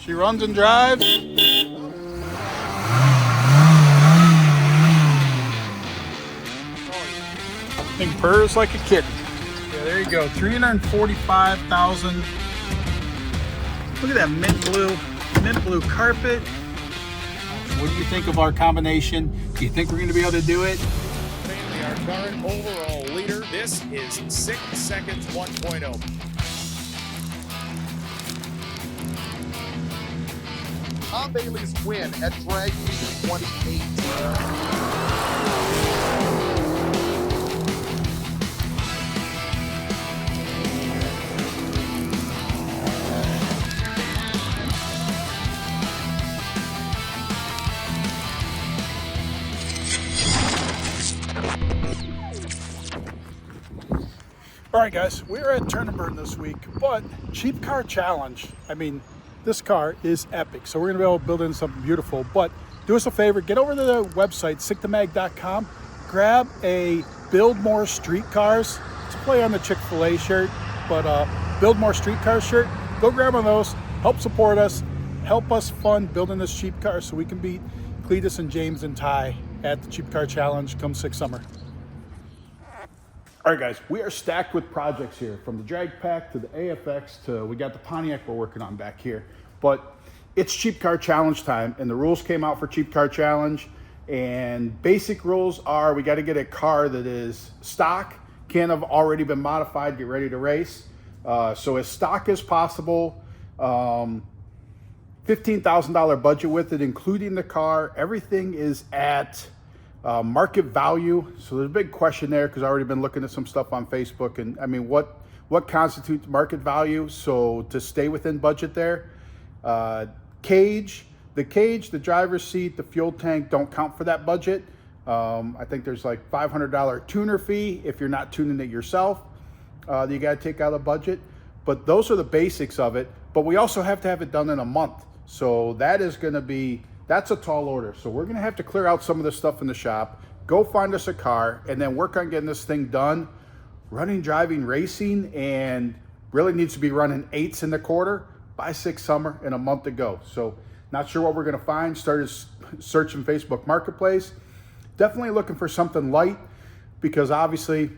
She runs and drives. Thing purrs like a kitten. Yeah, there you go. 345,000. Look at that mint blue carpet. What do you think of our combination? Do you think we're going to be able to do it? Our current overall leader. This is 6 seconds 1.0. Tom Bailey's win at Drag Meet 2018. All right, guys, we're at Turn and Burn this week, but Cheap Car Challenge. I mean, this car is epic, so we're gonna be able to build in something beautiful. But do us a favor, get over to the website, sickthemag.com, grab a Build More Streetcars. It's a play on the Chick-fil-A shirt, but Build More Streetcars shirt. Go grab one of those, help support us, help us fund building this cheap car so we can beat Cleetus and James and Ty at the Cheap Car Challenge come 6 summer. All right, guys, we are stacked with projects here, from the drag pack to the AFX to we got the Pontiac we're working on back here. But it's Cheap Car Challenge time, and the rules came out for Cheap Car Challenge. And basic rules are we got to get a car that is stock, can't have already been modified, get ready to race. So as stock as possible, $15,000 budget with it, including the car. Everything is at market value. So there's a big question there because I've already been looking at some stuff on Facebook, and I mean, what constitutes market value? So to stay within budget there, the cage, the driver's seat, the fuel tank don't count for that budget. I think there's like $500 tuner fee if you're not tuning it yourself. You got to take out of budget, but those are the basics of it. But we also have to have it done in a month. So that is going to be, that's a tall order. So we're going to have to clear out some of this stuff in the shop, go find us a car, and then work on getting this thing done, running, driving, racing, and really needs to be running 8s in the quarter by 6 summer in a month to go. So not sure what we're going to find. Started searching Facebook Marketplace. Definitely looking for something light, because obviously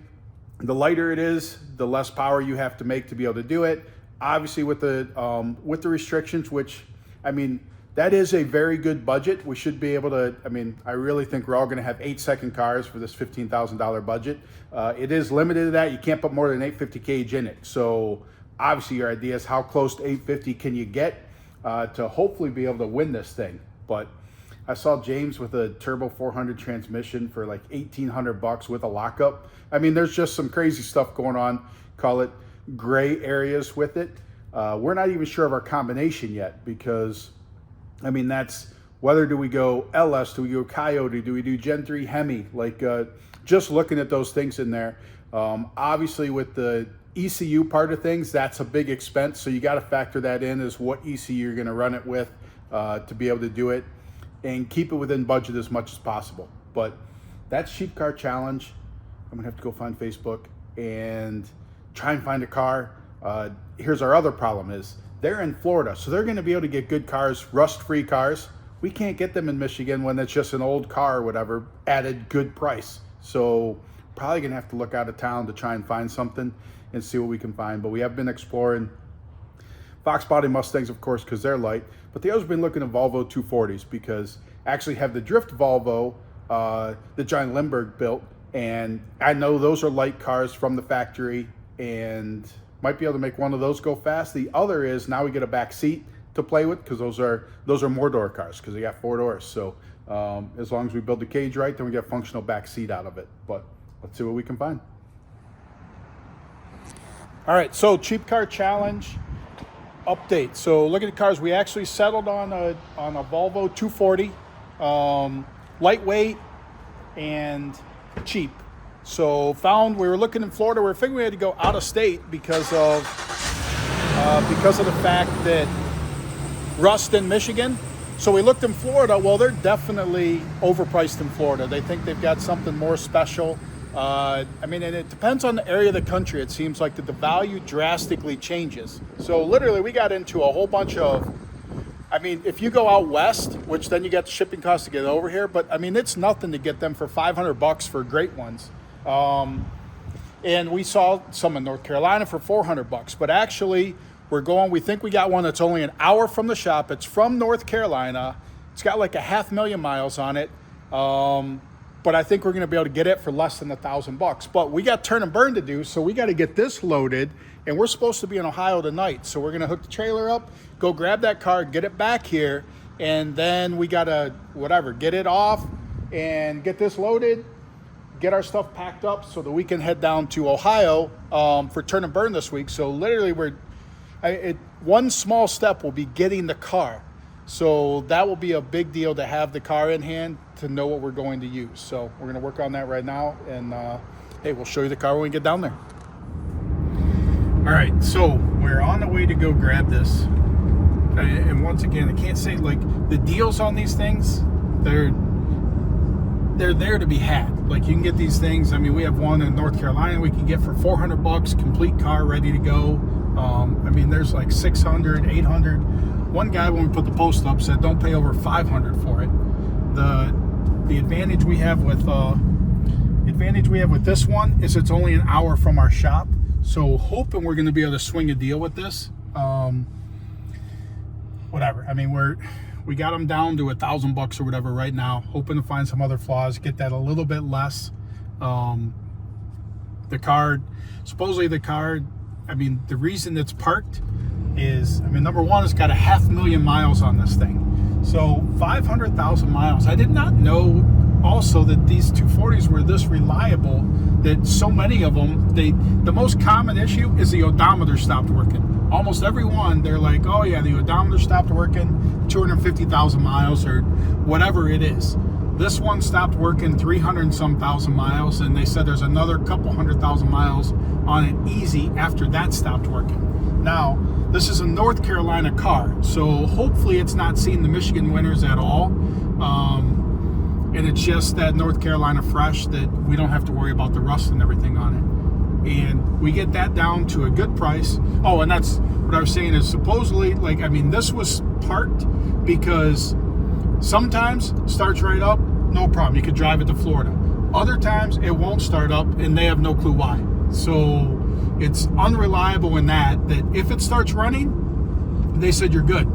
the lighter it is, the less power you have to make to be able to do it. Obviously with the restrictions, which, I mean, that is a very good budget. We should be able to, I mean, I really think we're all going to have 8-second cars for this $15,000 budget. It is limited to that. You can't put more than 850 cage in it. So obviously your idea is how close to 850 can you get to hopefully be able to win this thing. But I saw James with a turbo 400 transmission for like $1,800 with a lockup. I mean, there's just some crazy stuff going on. Call it gray areas with it. We're not even sure of our combination yet, because I mean, that's whether do we go LS, do we go Coyote, do we do Gen 3 Hemi, like just looking at those things in there. Obviously with the ECU part of things, that's a big expense. So you got to factor that in as what ECU you're going to run it with to be able to do it and keep it within budget as much as possible. But that's Cheap Car Challenge. I'm gonna have to go find Facebook and try and find a car. Here's our other problem is they're in Florida, so they're gonna be able to get good cars, rust-free cars. We can't get them in Michigan when it's just an old car or whatever at a good price. So probably gonna have to look out of town to try and find something and see what we can find. But we have been exploring Fox body Mustangs, of course, because they're light, but they also been looking at Volvo 240s, because I actually have the Drift Volvo that John Lindbergh built, and I know those are light cars from the factory and might be able to make one of those go fast. The other is now we get a back seat to play with, because those are more door cars because they got 4 doors. So as long as we build the cage right, then we get functional back seat out of it. But let's see what we can find. All right, so Cheap Car Challenge update. So look at the cars. We actually settled on a Volvo 240, lightweight and cheap. So we were looking in Florida. We were figuring we had to go out of state because of the fact that rust in Michigan. So we looked in Florida. Well, they're definitely overpriced in Florida. They think they've got something more special. I mean, and it depends on the area of the country. It seems like that the value drastically changes. So literally we got into a whole bunch of I mean, if you go out west, which then you got the shipping costs to get over here, but I mean, it's nothing to get them for $500 for great ones. And we saw some in North Carolina for $400, but actually we think we got one that's only an hour from the shop. It's from North Carolina. It's got like 500,000 miles on it. But I think we're going to be able to get it for less than $1,000. But we got turn and burn to do, so we got to get this loaded, and we're supposed to be in Ohio tonight. So we're going to hook the trailer up, go grab that car, get it back here, and then we got to, get it off and get this loaded, get our stuff packed up so that we can head down to Ohio for turn and burn this week. So literally one small step will be getting the car. So that will be a big deal to have the car in hand to know what we're going to use. So we're going to work on that right now. And hey, we'll show you the car when we get down there. All right, so we're on the way to go grab this. And once again, I can't say, like, the deals on these things, they're there to be had. Like, you can get these things. I mean, we have one in North Carolina we can get for $400, complete car, ready to go. I mean, there's like 600, 800. One guy, when we put the post up, said don't pay over 500 for it. The advantage we have with this one is it's only an hour from our shop. So hoping we're going to be able to swing a deal with this. Whatever. I mean, we got them down to $1,000 or whatever right now. Hoping to find some other flaws, get that a little bit less. Supposedly the car. I mean, the reason it's parked is, number one, it's got 500,000 miles on this thing. So 500,000 miles. I did not know also that these 240s were this reliable, that so many of them, the most common issue is the odometer stopped working. Almost every one, they're like, oh yeah, the odometer stopped working, 250,000 miles or whatever it is. This one stopped working 300 and some thousand miles, and they said there's another couple 100,000 miles on it easy after that stopped working. Now, this is a North Carolina car, so hopefully it's not seeing the Michigan winters at all. And it's just that North Carolina fresh that we don't have to worry about the rust and everything on it. And we get that down to a good price. Oh, and that's what I was saying is supposedly, this was parked because sometimes starts right up, no problem. You could drive it to Florida. Other times it won't start up and they have no clue why. So it's unreliable in that if it starts running, they said you're good.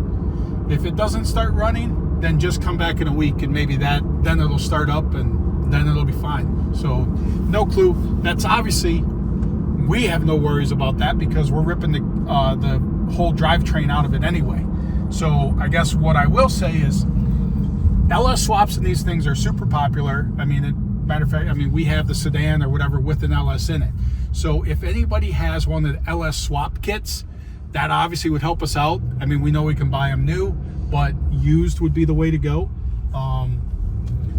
If it doesn't start running, then just come back in a week and maybe then it'll start up and then it'll be fine. So no clue. That's obviously, we have no worries about that because we're ripping the whole drivetrain out of it anyway. So I guess what I will say is LS swaps in these things are super popular. Matter of fact, we have the sedan or whatever with an LS in it. So if anybody has one of the LS swap kits, that obviously would help us out. We know we can buy them new, but used would be the way to go.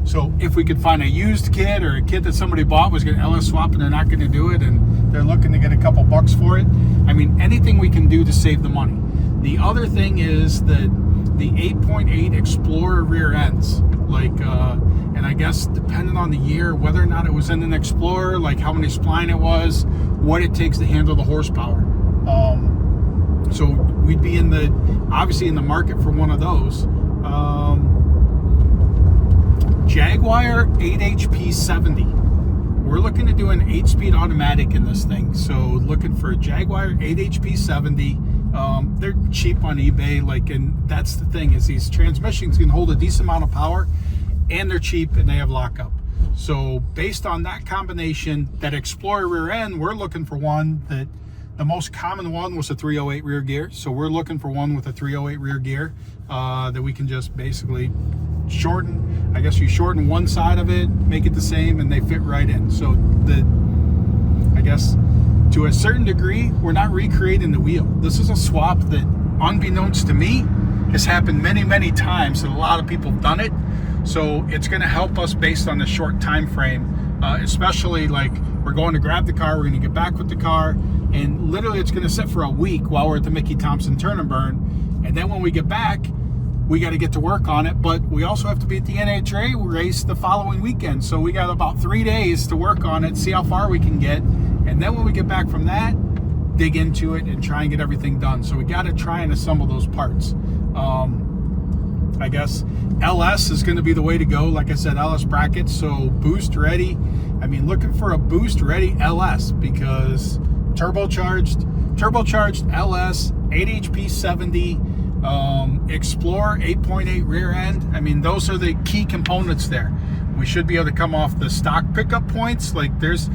So if we could find a used kit or a kit that somebody bought was going to LS swap and they're not going to do it and they're looking to get a couple bucks for it, anything we can do to save the money. The other thing is that the 8.8 Explorer rear ends, and I guess depending on the year, whether or not it was in an Explorer, like how many spline it was, what it takes to handle the horsepower. So we'd be obviously in the market for one of those. Jaguar 8HP 70. We're looking to do an 8-speed automatic in this thing. So looking for a Jaguar 8HP 70. They're cheap on eBay, and that's the thing, is these transmissions can hold a decent amount of power and they're cheap and they have lockup. So based on that combination, that Explorer rear end, we're looking for one that the most common one was a 308 rear gear. So we're looking for one with a 308 rear gear that we can just basically shorten. I guess you shorten one side of it, make it the same, and they fit right in. So I guess to a certain degree, we're not recreating the wheel. This is a swap that, unbeknownst to me, has happened many, many times, and a lot of people have done it. So it's going to help us based on the short time frame, especially we're going to grab the car, we're going to get back with the car, and literally it's going to sit for a week while we're at the Mickey Thompson Turn and Burn. And then when we get back, we got to get to work on it, but we also have to be at the NHRA race the following weekend. So we got about 3 days to work on it, see how far we can get. And then when we get back from that, dig into it and try and get everything done. So we got to try and assemble those parts. I guess LS is going to be the way to go. Like I said, LS brackets, so boost ready. I mean, looking for a boost ready LS, because turbocharged LS, 8 HP 70, Explorer 8.8 rear end. I mean, those are the key components there. We should be able to come off the stock pickup points. Like there's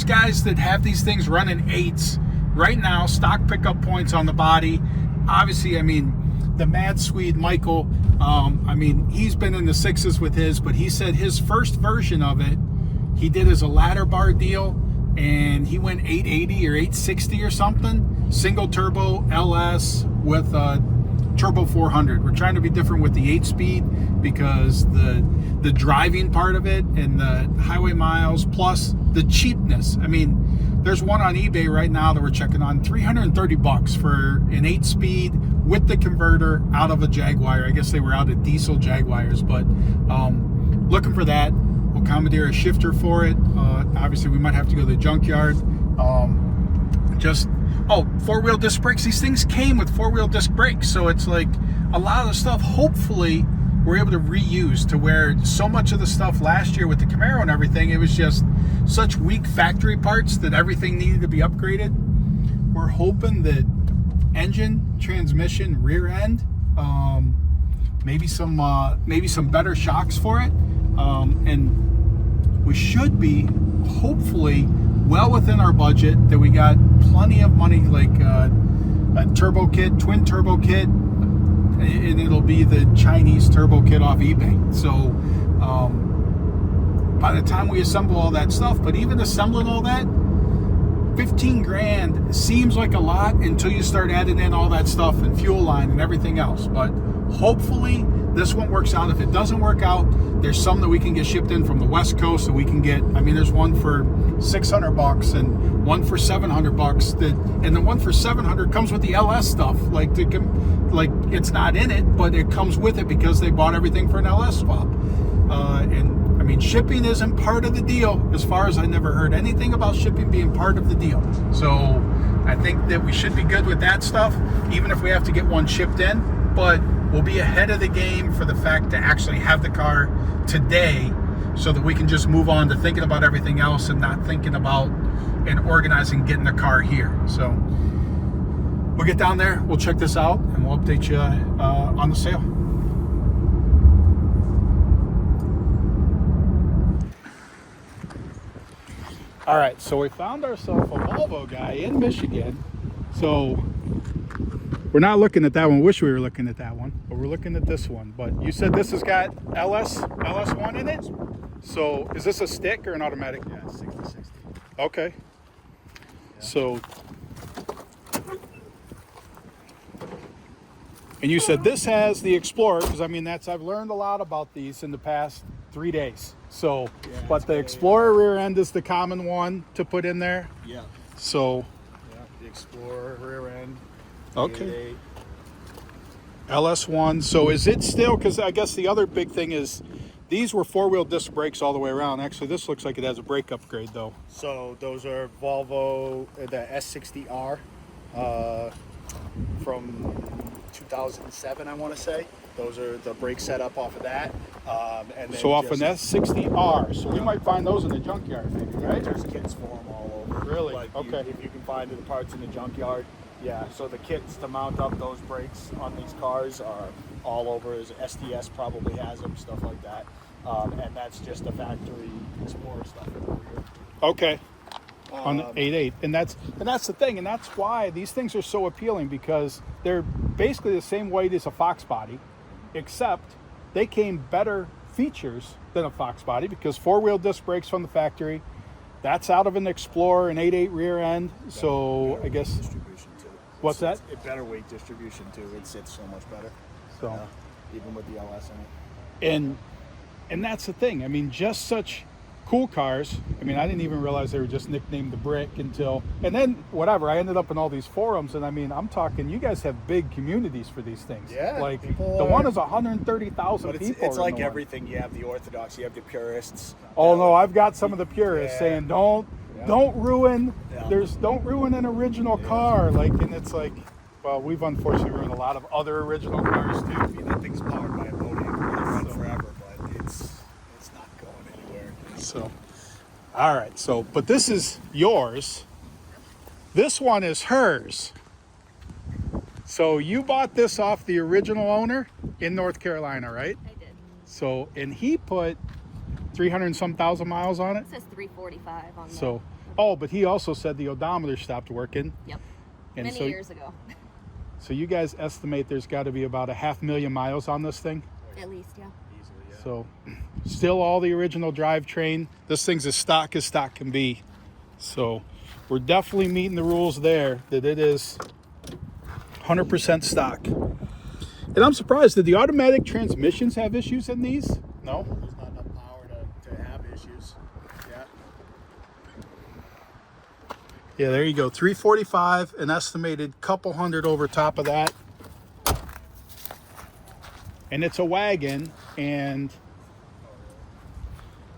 guys that have these things running 8s right now, stock pickup points on the body. Obviously, I mean, the Mad Swede Michael, I mean, he's been in the 6s with his, but he said his first version of it, he did as a ladder bar deal, and he went 880 or 860 or something, single turbo LS with a turbo 400. We're trying to be different with the 8-speed because the driving part of it and the highway miles plus the cheapness. I mean, there's one on eBay right now that we're checking on, $330 for an 8-speed with the converter out of a Jaguar. I guess they were out of diesel Jaguars, but looking for that. We'll commandeer a shifter for it. Obviously, we might have to go to the junkyard. Four-wheel disc brakes. These things came with four-wheel disc brakes, so it's like a lot of the stuff, hopefully, we're able to reuse, to where so much of the stuff last year with the Camaro and everything, it was just such weak factory parts that everything needed to be upgraded. We're hoping that engine, transmission, rear end, maybe some better shocks for it, and we should be hopefully well within our budget, that we got plenty of money, like a turbo kit, twin turbo kit, and it'll be the Chinese turbo kit off eBay. So by the time we assemble all that stuff, but even assembling all that, 15 grand seems like a lot until you start adding in all that stuff and fuel line and everything else. But hopefully this one works out. If it doesn't work out, there's some that we can get shipped in from the West Coast that we can get. I mean, there's one for $600 and one for $700. And the one for $700 comes with the LS stuff. Like it's not in it, but it comes with it because they bought everything for an LS swap. And I mean, shipping isn't part of the deal. As far as I never heard anything about shipping being part of the deal. So I think that we should be good with that stuff, even if we have to get one shipped in. But we'll be ahead of the game for the fact to actually have the car today, so that we can just move on to thinking about everything else and not thinking about and organizing getting the car here. So we'll get down there, we'll check this out, and we'll update you on the sale. All right, so we found ourselves a Volvo guy in Michigan. So we're not looking at that one. Wish we were looking at that one, but we're looking at this one. But you said this has got LS1 in it? So is this a stick or an automatic? Yeah, 60/60. Okay. Yeah. So, and you said this has the Explorer, because I mean, I've learned a lot about these in the past 3 days. So, Yeah, but the Explorer rear end is the common one to put in there. Yeah. So, Yeah, the Explorer rear end. okay. LS1. So is it still, because I guess the other big thing is these were four-wheel disc brakes all the way around. Actually, this looks like it has a brake upgrade though. So those are Volvo, the S60R from 2007, I want to say. Those are the brake setup off of that. And then So off an S60R. So we might find those in the junkyard maybe, right? There's kits for them all over. Really? Like Okay. if you can find the parts in the junkyard. Yeah, so the kits to mount up those brakes on these cars are all over. STS probably has them, stuff like that. And that's just the factory Explorer stuff over here. Okay. On the 8.8. And that's the thing, and that's why these things are so appealing, because they're basically the same weight as a Fox body, except they came better features than a Fox body, because four-wheel disc brakes from the factory. That's out of an Explorer, an 8.8 rear end. So I guess. Distribution too. What's that? It's better weight distribution too. It sits so much better. So Even with the LS in it. and that's the thing. I mean, just such cool cars. I mean, I didn't even realize they were just nicknamed the Brick until, and then whatever, I ended up in all these forums, and I mean, I'm talking, you guys have big communities for these things. Yeah, like people the are- one is 130,000 But people. it's in like the one. everything. You have the orthodox, you have the purists. Oh no, I've got some of the purists Yeah. saying don't ruin. Yeah. Don't ruin an original car. Like, and it's like, well, we've unfortunately ruined a lot of other original cars too. I mean, that thing's powered by a motor. All right, so, but this is yours. This one is hers. So you bought this off the original owner in North Carolina, right? I did. So, and he put 300 and some thousand miles on it. It says 345 on So, oh, but he also said the odometer stopped working. Yep. And Many so, years ago. So you guys estimate there's got to be about 500,000 miles on this thing? At least, yeah. Easily, yeah. So, still all the original drivetrain. This thing's as stock can be. So, we're definitely meeting the rules there that it is 100% stock. And I'm surprised, did the automatic transmissions have issues in these? No? There's not enough power to have issues. Yeah. Yeah, there you go. 345, an estimated couple hundred over top of that. And it's a wagon, and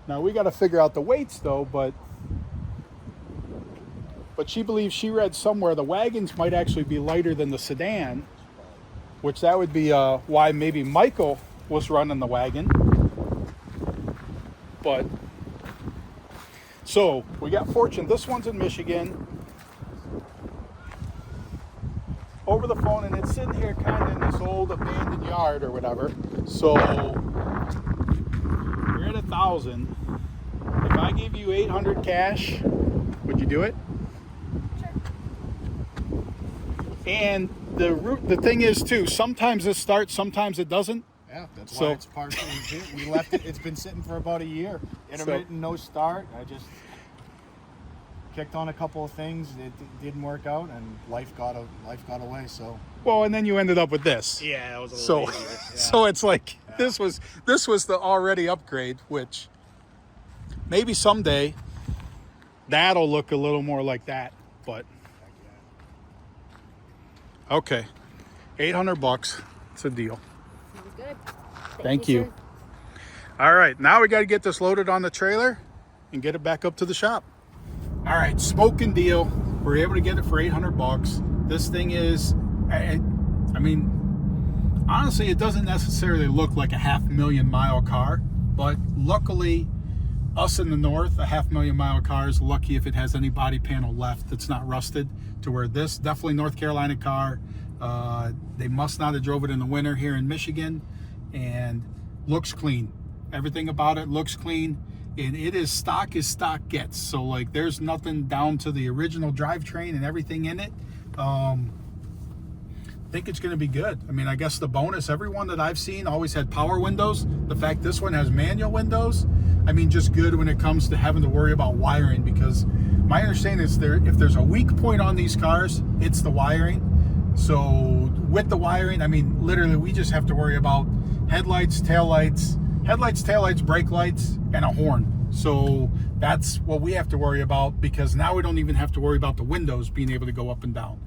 now we got to figure out the weights though, but she believes she read somewhere the wagons might actually be lighter than the sedan, which that would be why maybe Michael was running the wagon. But so we got Fortune. This one's in Michigan. Over the phone, and it's sitting here kind of in this old abandoned yard or whatever. So we're at 1,000. If I gave you 800 cash, would you do it? Sure. And the thing is too, sometimes it starts, sometimes it doesn't. Yeah, that's So- why it's partially we left it. It's been sitting for about a year. Intermittent, no start. I just kicked on a couple of things. It didn't work out, and life got away. So Well, and then you ended up with this. yeah, that was a So, little easier. Yeah. so it's like this was the already upgrade, which maybe someday that'll look a little more like that. But okay, $800. It's a deal. Sounds good. Thank you. sir. All right, now we got to get this loaded on the trailer and get it back up to the shop. All right, smoking deal. We're able to get it for $800. This thing is, I mean, honestly, it doesn't necessarily look like a 500,000 mile car, but luckily, us in the north, a 500,000 mile car is lucky if it has any body panel left that's not rusted. To where this definitely North Carolina car. They must not have drove it in the winter here in Michigan, and looks clean. Everything about it looks clean. And it is stock as stock gets. So like there's nothing down to the original drivetrain and everything in it. I think it's going to be good. I mean, I guess the bonus, everyone that I've seen always had power windows. The fact this one has manual windows, I mean, just good when it comes to having to worry about wiring, because my understanding is if there's a weak point on these cars, it's the wiring. So with the wiring, I mean, literally we just have to worry about headlights, taillights, brake lights, and a horn. So that's what we have to worry about, because now we don't even have to worry about the windows being able to go up and down.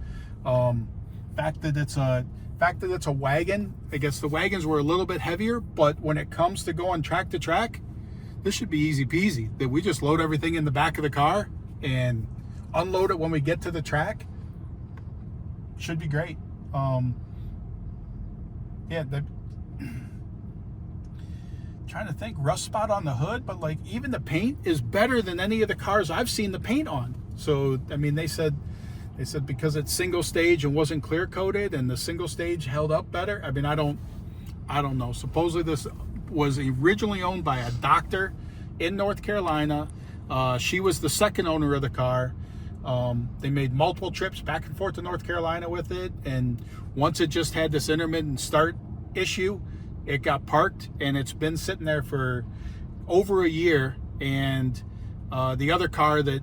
Fact that it's a wagon, I guess the wagons were a little bit heavier, but when it comes to going track to track, this should be easy peasy. That we just load everything in the back of the car and unload it when we get to the track. Should be great. Yeah, trying to think, rust spot on the hood, but like even the paint is better than any of the cars I've seen the paint on. So I mean, they said because it's single stage and wasn't clear coated, and the single stage held up better. I mean, I don't know. Supposedly this was originally owned by a doctor in North Carolina. She was the second owner of the car. They made multiple trips back and forth to North Carolina with it, and once it just had this intermittent start issue, it got parked, and it's been sitting there for over a year. And the other car that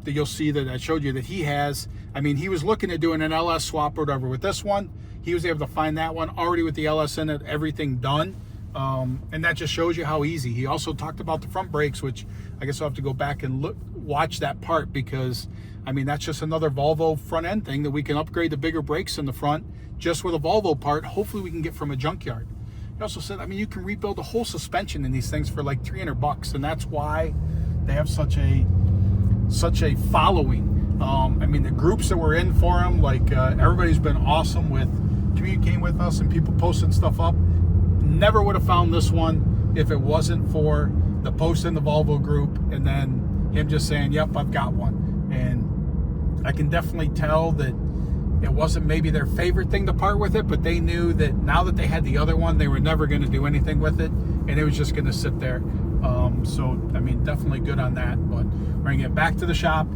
you'll see that I showed you that he has, I mean, he was looking at doing an LS swap or whatever. With this one, he was able to find that one already with the LS in it, everything done. And that just shows you how easy. He also talked about the front brakes, which I guess I'll have to go back and watch that part, because I mean, that's just another Volvo front end thing that we can upgrade the bigger brakes in the front just with a Volvo part. Hopefully we can get from a junkyard. He also said, I mean, you can rebuild the whole suspension in these things for like $300, and that's why they have such a following. I mean, the groups that were in for them, like everybody's been awesome with communicating with us and people posting stuff up. Never would have found this one if it wasn't for the post in the Volvo group, and then him just saying, yep, I've got one. And I can definitely tell that it wasn't maybe their favorite thing to part with it, but they knew that now that they had the other one, they were never going to do anything with it, and it was just going to sit there. So, I mean, definitely good on that. But we're going to get back to the shop.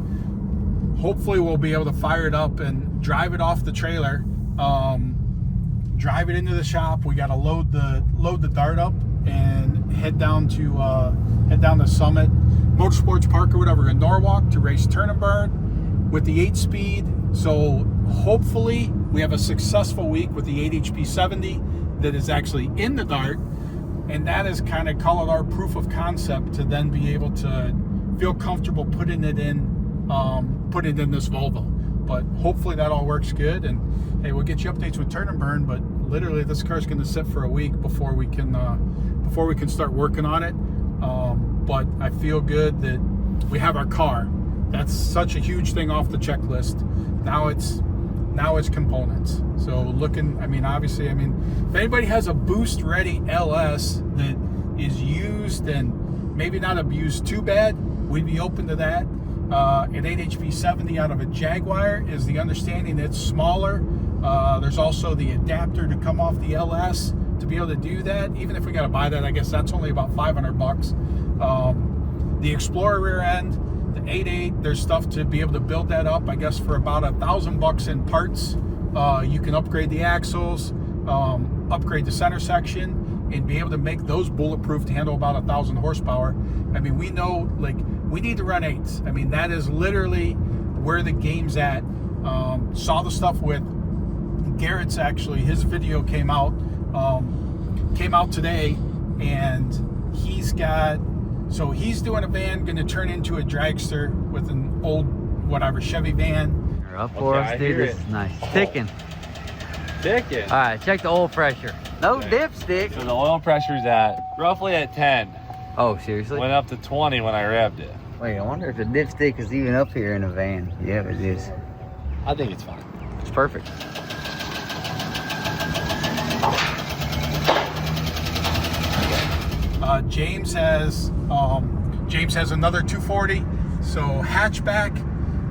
Hopefully we'll be able to fire it up and drive it off the trailer, drive it into the shop. We got to load the Dart up and head down to Summit Motorsports Park or whatever in Norwalk to race Turn and Burn with the 8-speed. So hopefully we have a successful week with the 8HP 70 that is actually in the Dart, and that is kind of call it our proof of concept to then be able to feel comfortable putting it in this Volvo. But hopefully that all works good, and hey, we'll get you updates with Turn and Burn. But literally this car's going to sit for a week before we can start working on it. But I feel good that we have our car. That's such a huge thing off the checklist. Now it's components. So obviously, if anybody has a boost ready LS that is used and maybe not abused too bad, we'd be open to that. An 8HP 70 out of a Jaguar is the understanding it's smaller. There's also the adapter to come off the LS to be able to do that. Even if we got to buy that, I guess that's only about $500. The Explorer rear end, the 8.8, there's stuff to be able to build that up, I guess, for about $1,000 in parts. You can upgrade the axles, upgrade the center section, and be able to make those bulletproof to handle about 1,000 horsepower. We know, we need to run 8s. That is literally where the game's at. Saw the stuff with Garrett's, actually. His video came out today, and he's doing a van, going to turn into a dragster with an old, Chevy van. They're up for us, dude. This is nice. Ticking. Ticking. All right, check the oil pressure. No dipstick. So the oil pressure's roughly at 10. Oh, seriously? Went up to 20 when I revved it. Wait, I wonder if the dipstick is even up here in a van. Yeah, it is. I think it's fine. It's perfect. James has another 240, so hatchback.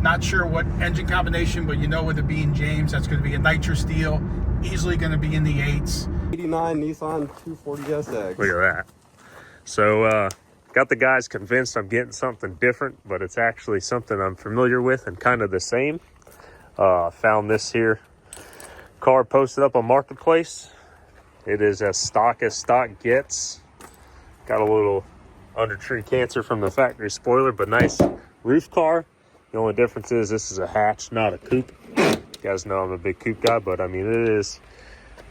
Not sure what engine combination, but with it being James, that's going to be a nitro steel, easily going to be in the 8s. 89 Nissan 240SX. Look at that. So got the guys convinced I'm getting something different, but it's actually something I'm familiar with and kind of the same. Found this here car posted up on Marketplace. It is as stock gets. Got a little under tree cancer from the factory spoiler, but nice roof car. The only difference is this is a hatch, not a coupe. You guys know I'm a big coupe guy, but it is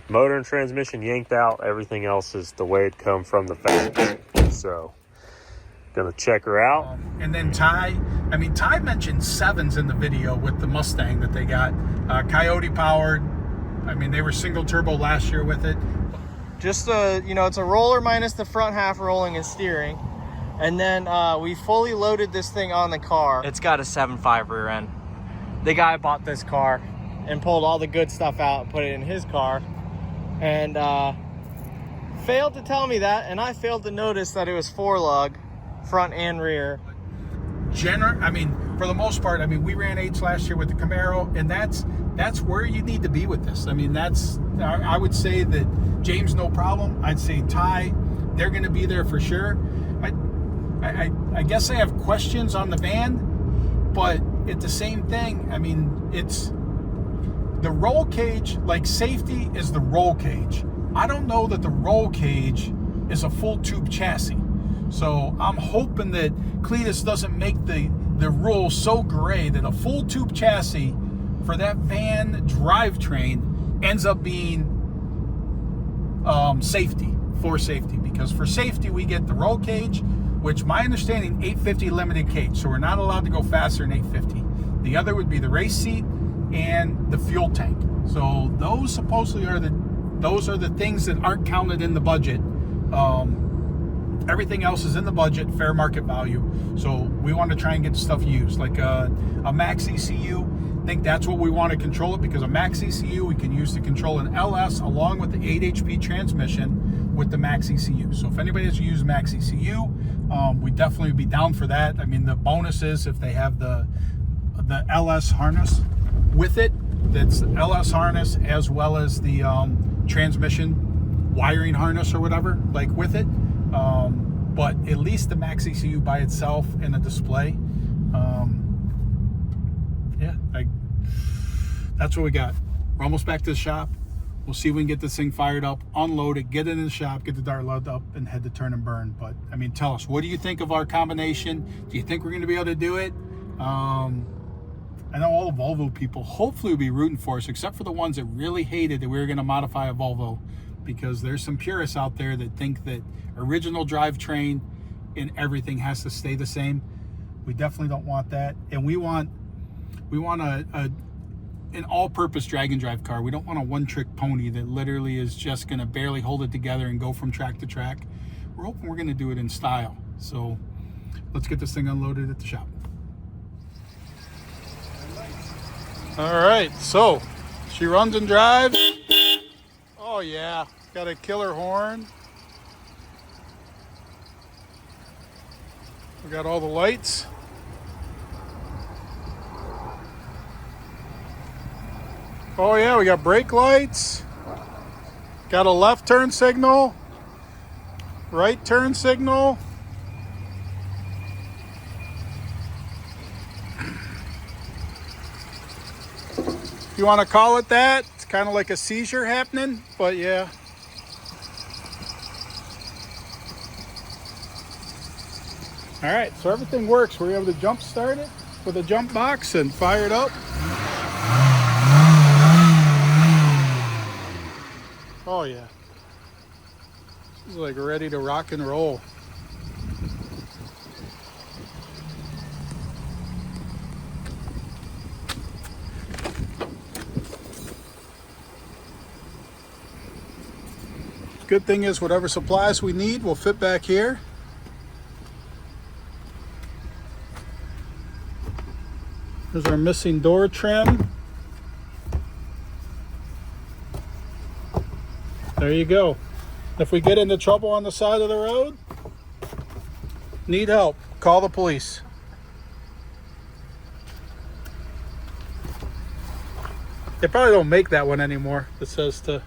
motor and transmission yanked out. Everything else is the way it come from the factory. So gonna check her out. And then Ty mentioned 7s in the video with the Mustang that they got. Coyote powered. They were single turbo last year with it. Just it's a roller minus the front half rolling and steering. And then we fully loaded this thing on the car. It's got a 7.5 rear end. The guy bought this car and pulled all the good stuff out and put it in his car. And failed to tell me that, and I failed to notice that it was 4-lug, front and rear. For the most part, we ran 8s last year with the Camaro, and that's where you need to be with this. I would say that James, no problem. I'd say Ty, they're going to be there for sure. I guess I have questions on the van, but it's the same thing. It's the roll cage, safety is the roll cage. I don't know that the roll cage is a full tube chassis. So I'm hoping that Cleetus doesn't make the rule so gray that a full tube chassis for that van drivetrain ends up being safety, because for safety we get the roll cage, which my understanding 850 limited cage, so we're not allowed to go faster than 850. The other would be the race seat and the fuel tank. So those supposedly are the things that aren't counted in the budget. Everything else is in the budget, fair market value. So we want to try and get stuff used, like a max ECU. I think that's what we want to control it, because a max ECU we can use to control an LS along with the 8 HP transmission with the max ECU. So if anybody has used max ECU, we'd definitely be down for that. I mean, the bonus is if they have the LS harness with it, that's LS harness as well as the transmission wiring harness or whatever, like with it. But at least the max ECU by itself and the display. Yeah, that's what we got. We're almost back to the shop. We'll see if we can get this thing fired up, unload it, get it in the shop, get the dart load up, and head to turn and burn. But I mean, tell us, what do you think of our combination? Do you think we're going to be able to do it? I know all the Volvo people hopefully will be rooting for us, except for the ones that really hated that we were going to modify a Volvo, because there's some purists out there that think that original drivetrain and everything has to stay the same. We definitely don't want that, and we want an all-purpose drag and drive car. We don't want a one-trick pony that literally is just going to barely hold it together and go from track to track. We're hoping we're going to do it in style. So let's get this thing unloaded at the shop. All right, so she runs and drives. Oh yeah, got a killer horn. We got all the lights. Oh yeah, we got brake lights. Got a left turn signal, right turn signal. If you want to call it that, it's kind of like a seizure happening, but yeah. All right, so everything works. We're able to jump start it with a jump box and fire it up. Oh yeah, this is like ready to rock and roll. Good thing is whatever supplies we need will fit back here. There's our missing door trim. There you go. If we get into trouble on the side of the road, need help, call the police. They probably don't make that one anymore that says to.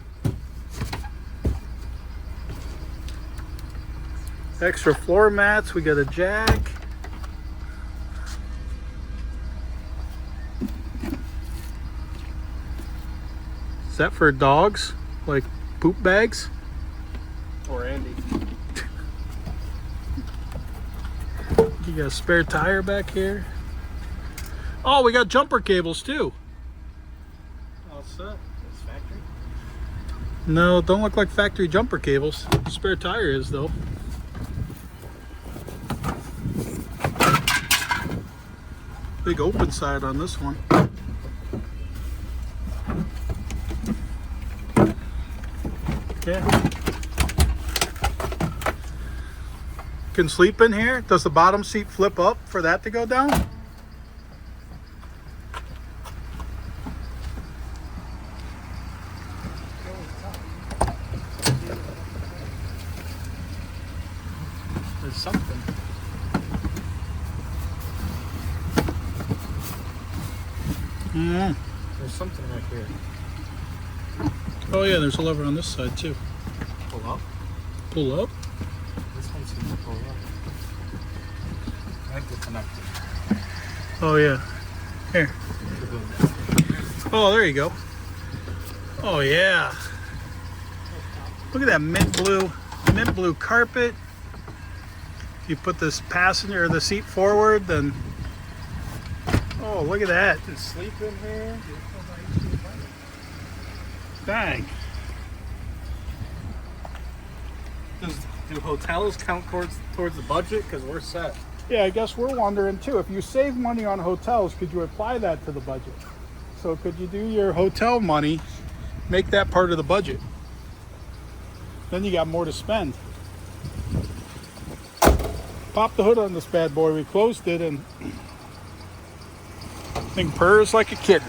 Extra floor mats, we got a jack. Is that for dogs? Like poop bags? Or Andy. You got a spare tire back here. Oh, we got jumper cables too. All set. It's factory. No, don't look like factory jumper cables. Spare tire is though. Big open side on this one. Yeah. Can sleep in here. Does the bottom seat flip up for that to go down? There's something. There's something right here. Oh yeah, there's a lever on this side too. Pull up. Pull up. This one seems to pull up. I think they're connected. Oh yeah. Here. Oh, there you go. Oh yeah. Look at that mint blue carpet. If you put this passenger or the seat forward, then oh, look at that. You can sleep in here. Dang. Do hotels count towards the budget? Because we're set. Yeah, I guess we're wondering too. If you save money on hotels, could you apply that to the budget? So could you do your hotel money, make that part of the budget? Then you got more to spend. Pop the hood on this bad boy. We closed it and thing purrs like a kitten.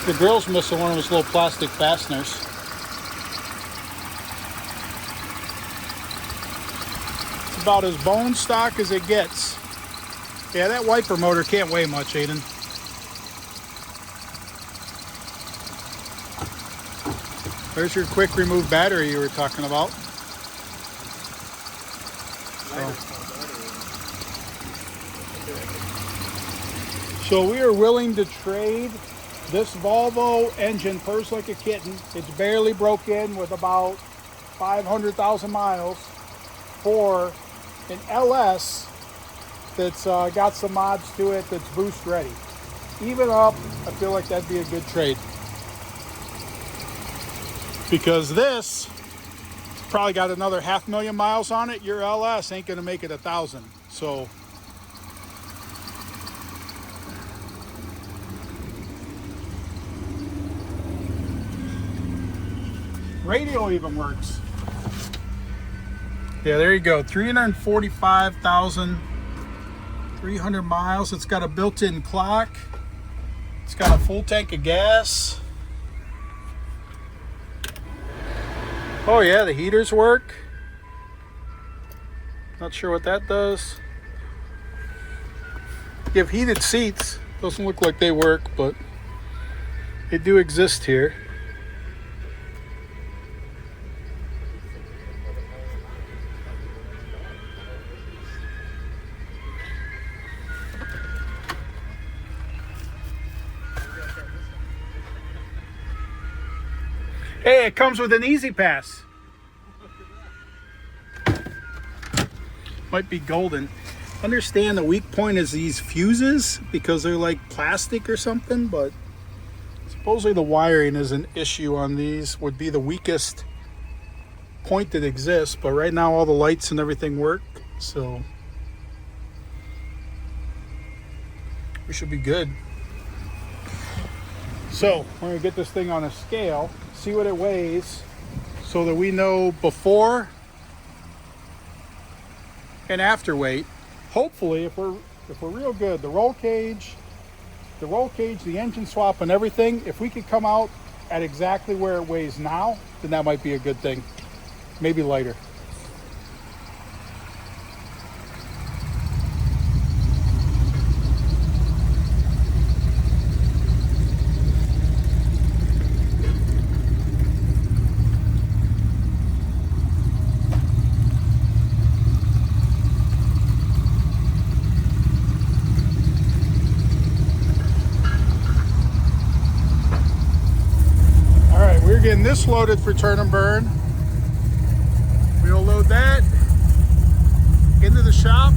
The grill's missing one of his little plastic fasteners. It's about as bone stock as it gets. Yeah, that wiper motor can't weigh much, Aiden. There's your quick remove battery you were talking about. So we are willing to trade this Volvo engine, purrs like a kitten. It's barely broke in with about 500,000 miles for an LS that's got some mods to it that's boost ready. Even up, I feel like that'd be a good trade. Because this probably got another 500,000 miles on it. Your LS ain't gonna make it 1,000. So radio even works. Yeah, there you go. 345,300 miles. It's got a built-in clock. It's got a full tank of gas. Oh yeah, the heaters work. Not sure what that does. You have heated seats. Doesn't look like they work, but they do exist here. Hey, it comes with an Easy Pass. Might be golden. Understand the weak point is these fuses because they're like plastic or something, but supposedly the wiring is an issue on these, would be the weakest point that exists, but right now all the lights and everything work, so we should be good. So we're gonna get this thing on a scale, see what it weighs, so that we know before and after weight. Hopefully, if we're real good, the roll cage, the engine swap, and everything, if we could come out at exactly where it weighs now, then that might be a good thing. Maybe lighter. We're getting this loaded for turn and burn. We'll load that into the shop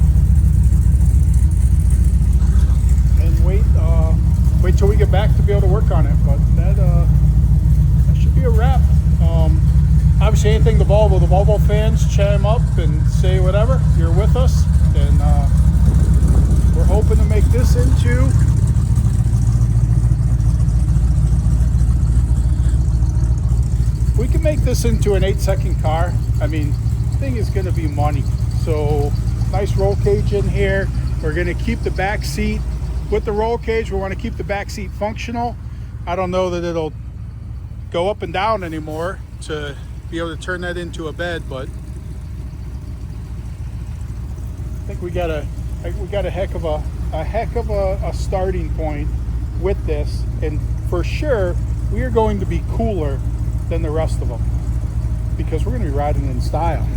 and wait till we get back to be able to work on it. But that should be a wrap. Obviously, anything the Volvo fans, chime up and say whatever. You're with us, and we're hoping to make this into we can make this into an 8-second car. I mean, the thing is gonna be money. So nice roll cage in here. We're gonna keep the back seat with the roll cage. We wanna keep the back seat functional. I don't know that it'll go up and down anymore to be able to turn that into a bed, but I think we got a heck of a starting point with this, and for sure we are going to be cooler than the rest of them because we're going to be riding in style.